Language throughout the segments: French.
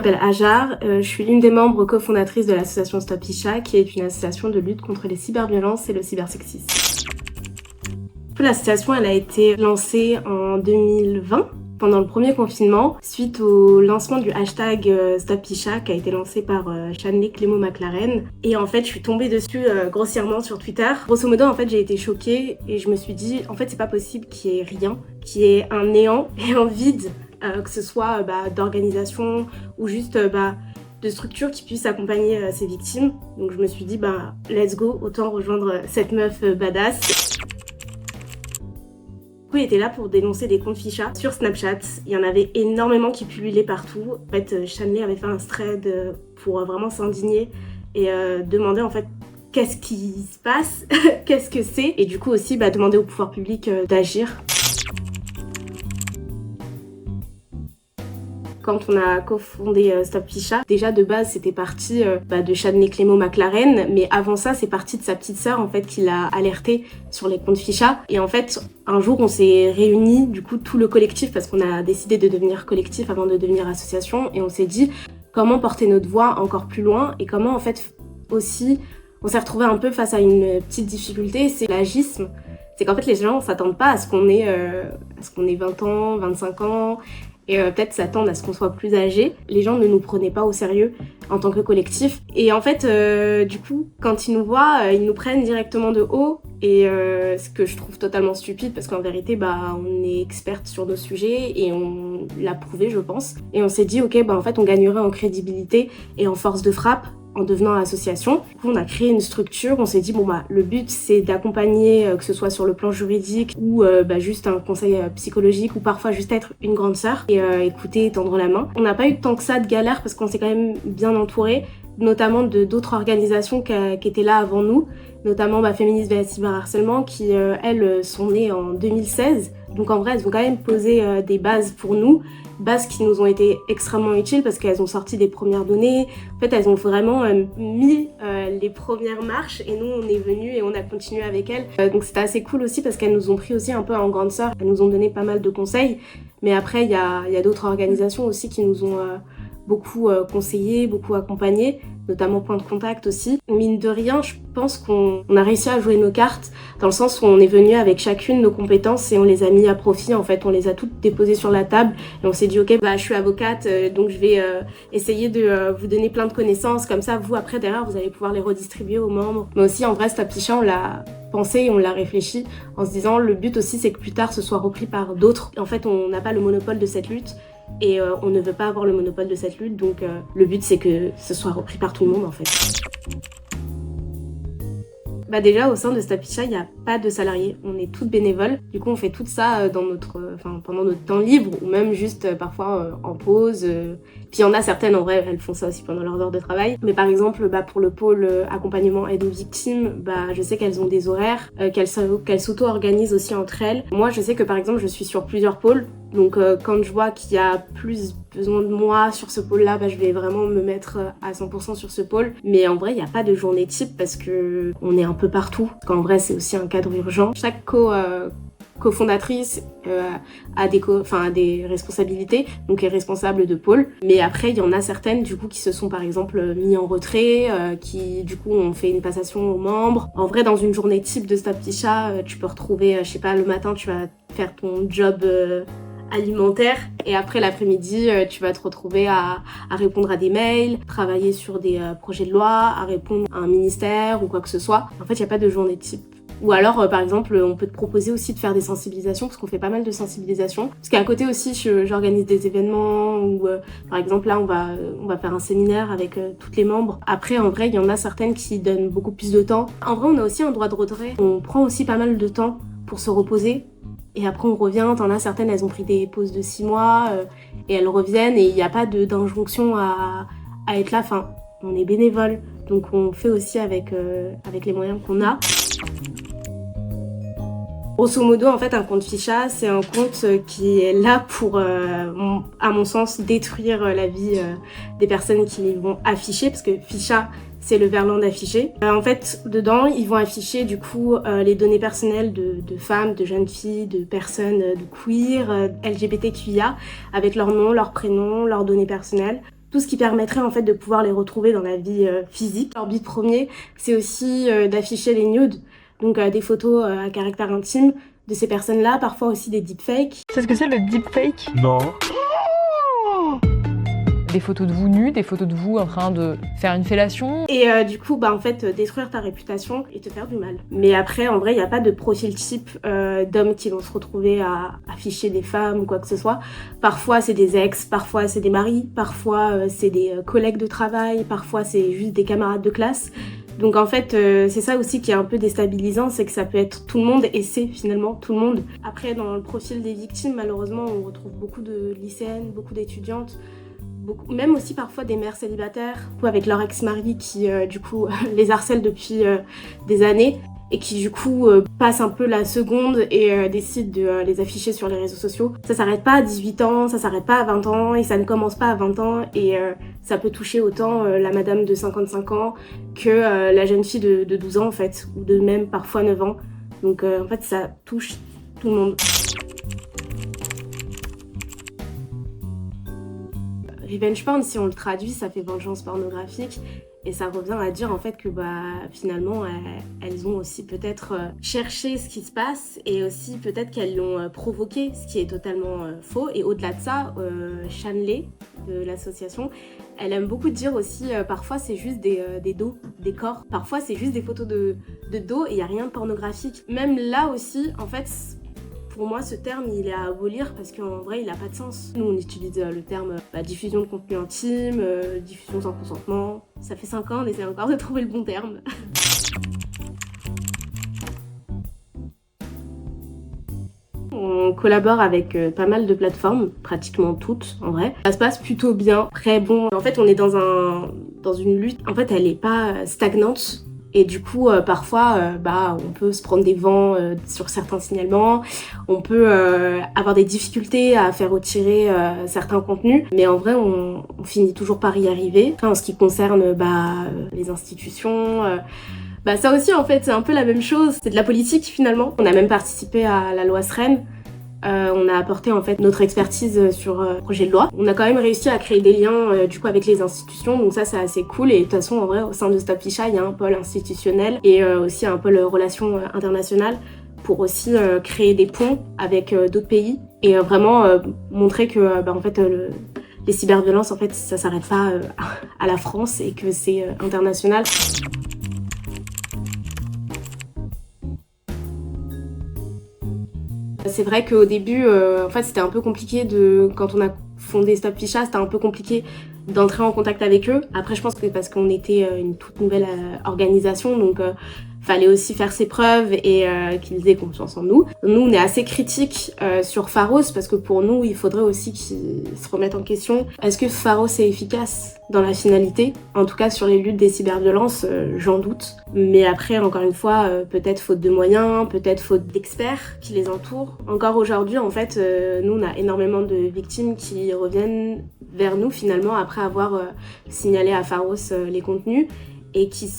m'appelle Hajar, je suis l'une des membres cofondatrices de l'association Stop Ficha, qui est une association de lutte contre les cyberviolences et le cybersexisme. L'association elle a été lancée en 2020, pendant le premier confinement, suite au lancement du hashtag Stop Ficha qui a été lancé par Shanley Clément-McLaren. Et en fait, je suis tombée dessus grossièrement sur Twitter. Grosso modo, en fait, j'ai été choquée et je me suis dit, en fait, c'est pas possible qu'il y ait rien, qu'il y ait un néant et un vide, que ce soit d'organisation ou juste de structures qui puissent accompagner ces victimes. Donc je me suis dit, let's go, autant rejoindre cette meuf badass. Il était là pour dénoncer des comptes ficha sur Snapchat. Il y en avait énormément qui pullulaient partout. En fait, Shanley avait fait un thread pour vraiment s'indigner et demander en fait qu'est-ce qui se passe, qu'est-ce que c'est, et du coup aussi demander au pouvoir public d'agir. Quand on a cofondé Stop Ficha, déjà de base c'était parti de Shanley Clément-McLaren, mais avant ça c'est parti de sa petite sœur en fait qui l'a alerté sur les comptes ficha. Et en fait un jour on s'est réunis, du coup tout le collectif, parce qu'on a décidé de devenir collectif avant de devenir association, et on s'est dit comment porter notre voix encore plus loin et comment en fait aussi on s'est retrouvé un peu face à une petite difficulté, c'est l'agisme. C'est qu'en fait les gens s'attendent pas à ce qu'on ait 20 ans, 25 ans, et peut-être s'attendent à ce qu'on soit plus âgé. Les gens ne nous prenaient pas au sérieux en tant que collectif. Et en fait, du coup, quand ils nous voient, ils nous prennent directement de haut. Et ce que je trouve totalement stupide, parce qu'en vérité, on est experte sur nos sujets et on l'a prouvé, je pense. Et on s'est dit, ok, en fait, on gagnerait en crédibilité et en force de frappe en devenant association. Du coup, on a créé une structure, on s'est dit, le but, c'est d'accompagner, que ce soit sur le plan juridique ou juste un conseil psychologique ou parfois juste être une grande sœur et écouter, tendre la main. On n'a pas eu tant que ça de galère parce qu'on s'est quand même bien entouré, notamment d'autres organisations qui étaient là avant nous, notamment Féministes vs Cyberharcèlement, qui, elles, sont nées en 2016. Donc en vrai, elles ont quand même posé des bases pour nous, bases qui nous ont été extrêmement utiles parce qu'elles ont sorti des premières données. En fait, elles ont vraiment mis les premières marches et nous, on est venus et on a continué avec elles. Donc c'était assez cool aussi parce qu'elles nous ont pris aussi un peu en grande sœur. Elles nous ont donné pas mal de conseils. Mais après, il y a d'autres organisations aussi qui nous ont beaucoup conseillé, beaucoup accompagné, notamment Point de Contact aussi. Mine de rien, je pense qu'on a réussi à jouer nos cartes dans le sens où on est venu avec chacune nos compétences et on les a mis à profit. En fait, on les a toutes déposées sur la table et on s'est dit ok, je suis avocate, donc je vais essayer de vous donner plein de connaissances, comme ça vous après derrière vous allez pouvoir les redistribuer aux membres. Mais aussi en vrai, Stop Ficha, on l'a pensé et on l'a réfléchi en se disant le but aussi c'est que plus tard ce soit repris par d'autres. En fait, on n'a pas le monopole de cette lutte. Et on ne veut pas avoir le monopole de cette lutte, donc le but c'est que ce soit repris par tout le monde en fait. Déjà au sein de Stop Ficha, il n'y a pas de salariés, on est toutes bénévoles. Du coup on fait tout ça pendant notre temps libre ou même juste parfois en pause. Puis il y en a certaines en vrai, elles font ça aussi pendant leurs heures de travail. Mais par exemple pour le pôle accompagnement aide aux victimes, je sais qu'elles ont des horaires, qu'elles s'auto-organisent aussi entre elles. Moi je sais que par exemple je suis sur plusieurs pôles. Donc quand je vois qu'il y a plus besoin de moi sur ce pôle-là, je vais vraiment me mettre à 100% sur ce pôle. Mais en vrai, il n'y a pas de journée type parce que on est un peu partout. En vrai, c'est aussi un cadre urgent. Chaque cofondatrice a des responsabilités, donc est responsable de pôle. Mais après, il y en a certaines du coup qui se sont par exemple mis en retrait, qui du coup ont fait une passation aux membres. En vrai, dans une journée type de Stop Ficha, tu peux retrouver, le matin, tu vas faire ton job alimentaire et après l'après-midi tu vas te retrouver à répondre à des mails, travailler sur des projets de loi, à répondre à un ministère ou quoi que ce soit. En fait il n'y a pas de journée type. Ou alors par exemple on peut te proposer aussi de faire des sensibilisations parce qu'on fait pas mal de sensibilisations. Parce qu'à côté aussi j'organise des événements ou par exemple là on va faire un séminaire avec toutes les membres. Après en vrai il y en a certaines qui donnent beaucoup plus de temps. En vrai on a aussi un droit de retrait. On prend aussi pas mal de temps pour se reposer. Et après on revient, t'en as certaines, elles ont pris des pauses de 6 mois et elles reviennent et il n'y a pas d'injonction à être là. Enfin, on est bénévole, donc on fait aussi avec les moyens qu'on a. Grosso modo, en fait, un compte ficha, c'est un compte qui est là pour, à mon sens, détruire la vie des personnes qui vont afficher, parce que ficha, c'est le verlan d'afficher. En fait, dedans, ils vont afficher du coup les données personnelles de femmes, de jeunes filles, de personnes de queer, LGBTQIA, avec leur nom, leur prénom, leurs données personnelles. tout ce qui permettrait en fait de pouvoir les retrouver dans la vie physique. Leur but premier, c'est aussi d'afficher les nudes, donc des photos à caractère intime de ces personnes-là, parfois aussi des deepfakes. C'est ce que c'est le deepfake? Non. Des photos de vous nus, des photos de vous en train de faire une fellation. Et du coup, en fait, détruire ta réputation et te faire du mal. Mais après, en vrai, il n'y a pas de profil type d'hommes qui vont se retrouver à afficher des femmes ou quoi que ce soit. Parfois, c'est des ex, parfois, c'est des maris, parfois, c'est des collègues de travail, parfois, c'est juste des camarades de classe. Donc en fait, c'est ça aussi qui est un peu déstabilisant, c'est que ça peut être tout le monde et c'est finalement tout le monde. Après, dans le profil des victimes, malheureusement, on retrouve beaucoup de lycéennes, beaucoup d'étudiantes, même aussi parfois des mères célibataires ou avec leur ex-mari qui du coup les harcèlent depuis des années et qui du coup passent un peu la seconde et décident de les afficher sur les réseaux sociaux. Ça s'arrête pas à 18 ans, ça s'arrête pas à 20 ans et ça ne commence pas à 20 ans et ça peut toucher autant la madame de 55 ans que la jeune fille de 12 ans en fait, ou de même parfois 9 ans. Donc en fait ça touche tout le monde. Revenge porn, si on le traduit, ça fait vengeance pornographique et ça revient à dire en fait que finalement elles ont aussi peut-être cherché ce qui se passe et aussi peut-être qu'elles l'ont provoqué, ce qui est totalement faux. Et au-delà de ça, Shanley de l'association, elle aime beaucoup dire aussi parfois c'est juste des dos, des corps. Parfois c'est juste des photos de dos et il n'y a rien de pornographique. Même là aussi, en fait, pour moi, ce terme, il est à abolir parce qu'en vrai, il n'a pas de sens. Nous, on utilise le terme diffusion de contenu intime, diffusion sans consentement. Ça fait 5 ans, on essaie encore de trouver le bon terme. On collabore avec pas mal de plateformes, pratiquement toutes en vrai. Ça se passe plutôt bien. Après, bon, en fait, on est dans une lutte. En fait, elle n'est pas stagnante. Et du coup, parfois, on peut se prendre des vents sur certains signalements, on peut avoir des difficultés à faire retirer certains contenus, mais en vrai, on finit toujours par y arriver. Enfin, en ce qui concerne les institutions, ça aussi, en fait, c'est un peu la même chose. C'est de la politique, finalement. On a même participé à la loi Sren. On a apporté en fait notre expertise sur le projet de loi. On a quand même réussi à créer des liens du coup avec les institutions, donc ça c'est assez cool. Et de toute façon en vrai au sein de Stop Ficha il y a un pôle institutionnel et aussi un pôle relations internationales pour aussi créer des ponts avec d'autres pays et vraiment montrer que en fait les cyberviolences en fait ça s'arrête pas à la France et que c'est international. C'est vrai qu'au début, en fait, c'était un peu compliqué quand on a fondé Stop Ficha, c'était un peu compliqué d'entrer en contact avec eux. Après, je pense que c'est parce qu'on était une toute nouvelle organisation, donc fallait aussi faire ses preuves et qu'ils aient confiance en nous. Nous, on est assez critiques sur Pharos parce que pour nous, il faudrait aussi qu'ils se remettent en question. Est-ce que Pharos est efficace dans la finalité? En tout cas, sur les luttes des cyberviolences, j'en doute. Mais après, encore une fois, peut-être faute de moyens, peut-être faute d'experts qui les entourent. Encore aujourd'hui, en fait, nous, on a énormément de victimes qui reviennent vers nous finalement après avoir signalé à Pharos les contenus et qui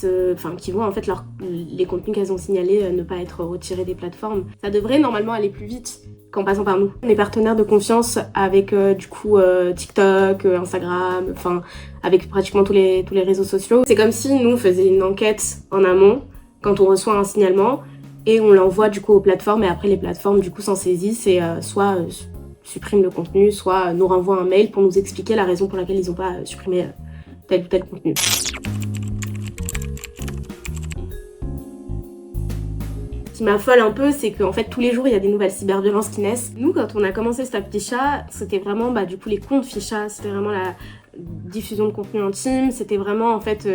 voient en fait les contenus qu'elles ont signalés ne pas être retirés des plateformes. Ça devrait normalement aller plus vite qu'en passant par nous. On est partenaires de confiance avec TikTok, Instagram, avec pratiquement tous les réseaux sociaux. C'est comme si nous on faisait une enquête en amont quand on reçoit un signalement et on l'envoie du coup aux plateformes et après les plateformes du coup s'en saisissent et soit suppriment le contenu, soit nous renvoient un mail pour nous expliquer la raison pour laquelle ils n'ont pas supprimé tel ou tel contenu. Ce qui m'affole un peu, c'est qu'en fait tous les jours il y a des nouvelles cyberviolences qui naissent. Nous, quand on a commencé Stop Ficha, c'était vraiment du coup les comptes Ficha, c'était vraiment la diffusion de contenu intime, c'était vraiment en fait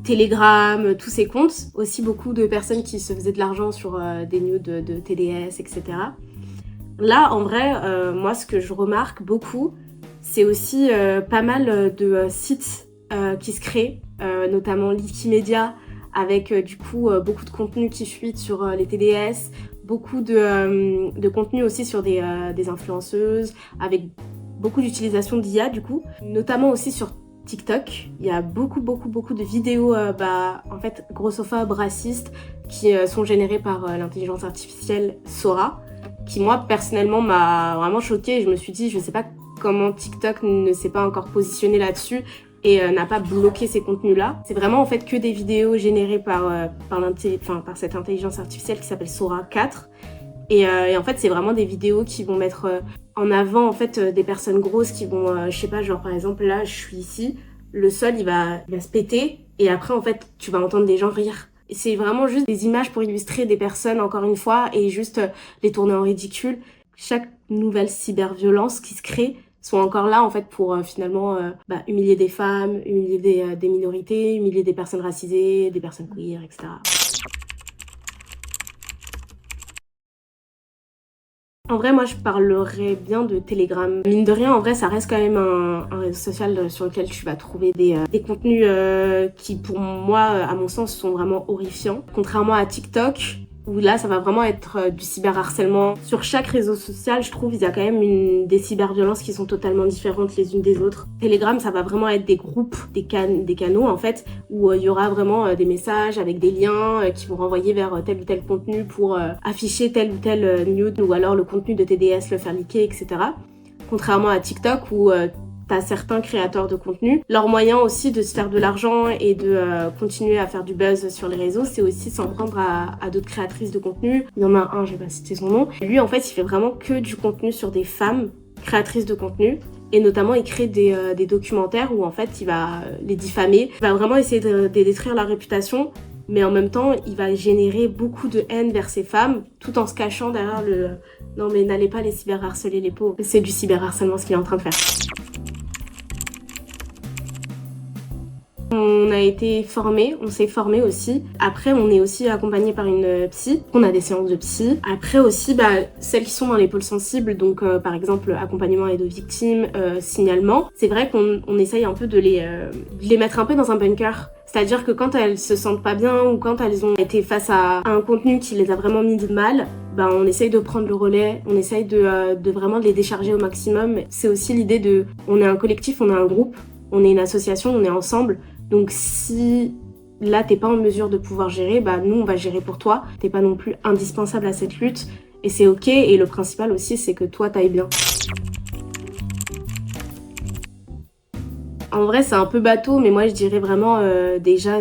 Telegram, tous ces comptes, aussi beaucoup de personnes qui se faisaient de l'argent sur des nudes de TDS, etc. Là, en vrai, moi ce que je remarque beaucoup, c'est aussi pas mal de sites qui se créent, notamment Wikimedia, avec du coup beaucoup de contenu qui fuite sur les TDS, beaucoup de contenu aussi sur des influenceuses, avec beaucoup d'utilisation d'IA du coup, notamment aussi sur TikTok. Il y a beaucoup de vidéos en fait grossophobes, racistes, qui sont générées par l'intelligence artificielle Sora, qui moi personnellement m'a vraiment choquée et je me suis dit je sais pas comment TikTok ne s'est pas encore positionné là-dessus et n'a pas bloqué ces contenus-là. C'est vraiment en fait que des vidéos générées par cette intelligence artificielle qui s'appelle Sora 4. Et en fait, c'est vraiment des vidéos qui vont mettre en avant en fait des personnes grosses qui vont, je sais pas, genre par exemple là, je suis ici, le sol il va se péter et après en fait tu vas entendre des gens rire. C'est vraiment juste des images pour illustrer des personnes encore une fois et juste les tourner en ridicule. Chaque nouvelle cyberviolence qui se crée sont encore là en fait pour finalement humilier des femmes, humilier des minorités, humilier des personnes racisées, des personnes queer, etc. En vrai, moi, je parlerais bien de Telegram. Mine de rien, en vrai, ça reste quand même un réseau social sur lequel tu vas trouver des contenus qui, pour moi, à mon sens, sont vraiment horrifiants. Contrairement à TikTok, où là, ça va vraiment être du cyberharcèlement. Sur chaque réseau social, je trouve, il y a quand même des cyberviolences qui sont totalement différentes les unes des autres. Telegram, ça va vraiment être des groupes, des canaux, en fait, où il y aura vraiment des messages avec des liens qui vont renvoyer vers tel ou tel contenu pour afficher tel ou tel nude ou alors le contenu de TDS, le faire liker, etc. Contrairement à TikTok où t'as certains créateurs de contenu. Leur moyen aussi de se faire de l'argent et de continuer à faire du buzz sur les réseaux, c'est aussi s'en prendre à d'autres créatrices de contenu. Il y en a un, je vais pas citer son nom. Lui, en fait, il fait vraiment que du contenu sur des femmes créatrices de contenu. Et notamment, il crée des documentaires où, en fait, il va les diffamer. Il va vraiment essayer de détruire leur réputation. Mais en même temps, il va générer beaucoup de haine vers ces femmes, tout en se cachant derrière le « non mais n'allez pas les cyberharceler les pauvres ». C'est du cyberharcèlement ce qu'il est en train de faire. On a été formés, on s'est formés aussi. Après, on est aussi accompagné par une psy. On a des séances de psy. Après aussi, celles qui sont dans les pôles sensibles, donc par exemple accompagnement aide aux victimes, signalement. C'est vrai qu'on essaye un peu de les mettre un peu dans un bunker. C'est-à-dire que quand elles se sentent pas bien ou quand elles ont été face à un contenu qui les a vraiment mis de mal, on essaye de prendre le relais, on essaye de vraiment les décharger au maximum. C'est aussi l'idée on est un collectif, on est un groupe, on est une association, on est ensemble. Donc si là t'es pas en mesure de pouvoir gérer, nous on va gérer pour toi. T'es pas non plus indispensable à cette lutte et c'est ok. Et le principal aussi c'est que toi t'ailles bien. En vrai c'est un peu bateau mais moi je dirais vraiment déjà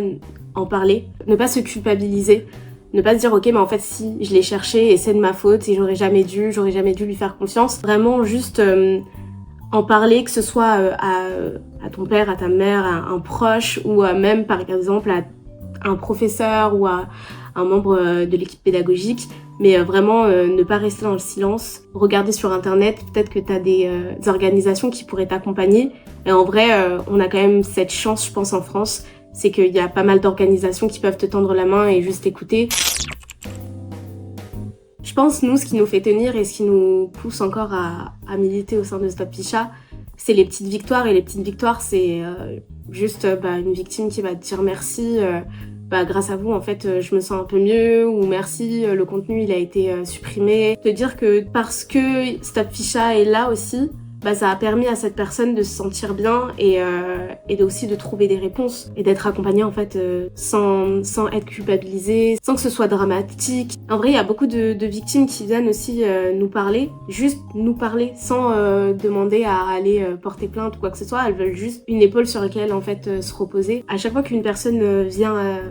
en parler. Ne pas se culpabiliser. Ne pas se dire ok mais en fait si je l'ai cherché et c'est de ma faute et j'aurais jamais dû lui faire confiance. Vraiment juste en parler, que ce soit à ton père, à ta mère, à un proche ou même par exemple à un professeur ou à un membre de l'équipe pédagogique, mais vraiment ne pas rester dans le silence. Regarder sur internet, peut-être que tu as des organisations qui pourraient t'accompagner. Et en vrai, on a quand même cette chance, je pense, en France, c'est qu'il y a pas mal d'organisations qui peuvent te tendre la main et juste écouter. Je pense, nous, ce qui nous fait tenir et ce qui nous pousse encore à militer au sein de Stop Picha, c'est les petites victoires. Et les petites victoires, c'est juste une victime qui va te dire merci. Grâce à vous, en fait, je me sens un peu mieux. Ou merci, le contenu, il a été supprimé. Te dire que parce que Stop Picha est là aussi, ça a permis à cette personne de se sentir bien et aussi de trouver des réponses et d'être accompagnée en fait sans être culpabilisée, sans que ce soit dramatique. En vrai, il y a beaucoup de victimes qui viennent aussi nous parler, juste nous parler sans demander à aller porter plainte ou quoi que ce soit. Elles veulent juste une épaule sur laquelle en fait se reposer. À chaque fois qu'une personne vient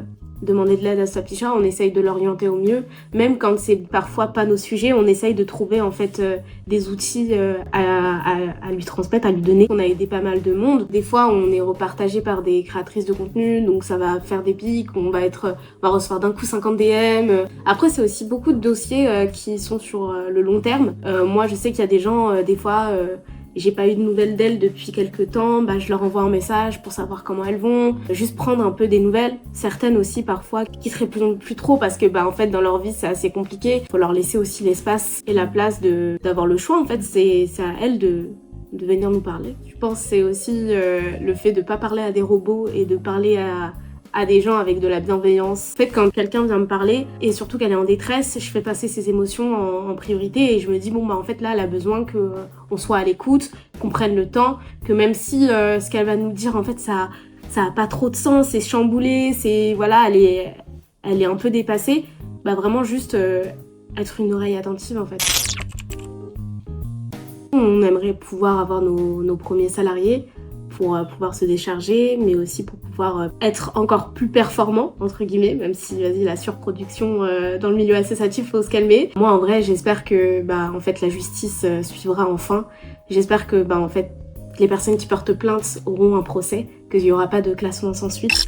demander de l'aide à Stop Picha, on essaye de l'orienter au mieux. Même quand c'est parfois pas nos sujets, on essaye de trouver en fait des outils à lui transmettre, à lui donner. On a aidé pas mal de monde. Des fois, on est repartagé par des créatrices de contenu, donc ça va faire des pics, on va recevoir d'un coup 50 DM. Après, c'est aussi beaucoup de dossiers qui sont sur le long terme. Moi, je sais qu'il y a des gens, des fois... j'ai pas eu de nouvelles d'elles depuis quelques temps, je leur envoie un message pour savoir comment elles vont, juste prendre un peu des nouvelles. Certaines aussi parfois qui se répondent plus trop parce que en fait dans leur vie c'est assez compliqué. Faut leur laisser aussi l'espace et la place d'avoir le choix en fait, c'est à elles de venir nous parler. Je pense que c'est aussi le fait de pas parler à des robots et de parler à des gens avec de la bienveillance. En fait, quand quelqu'un vient me parler, et surtout qu'elle est en détresse, je fais passer ses émotions en priorité et je me dis, en fait, là, elle a besoin qu'on soit à l'écoute, qu'on prenne le temps, que même si ce qu'elle va nous dire, en fait, ça a pas trop de sens, c'est chamboulé, elle est un peu dépassée, vraiment juste être une oreille attentive, en fait. On aimerait pouvoir avoir nos premiers salariés pour pouvoir se décharger, mais aussi pour pouvoir être encore plus performant, entre guillemets, même si, la surproduction dans le milieu associatif, faut se calmer. Moi, en vrai, j'espère que, en fait, la justice suivra enfin. J'espère que, en fait, les personnes qui portent plainte auront un procès, qu'il n'y aura pas de classement sans suite.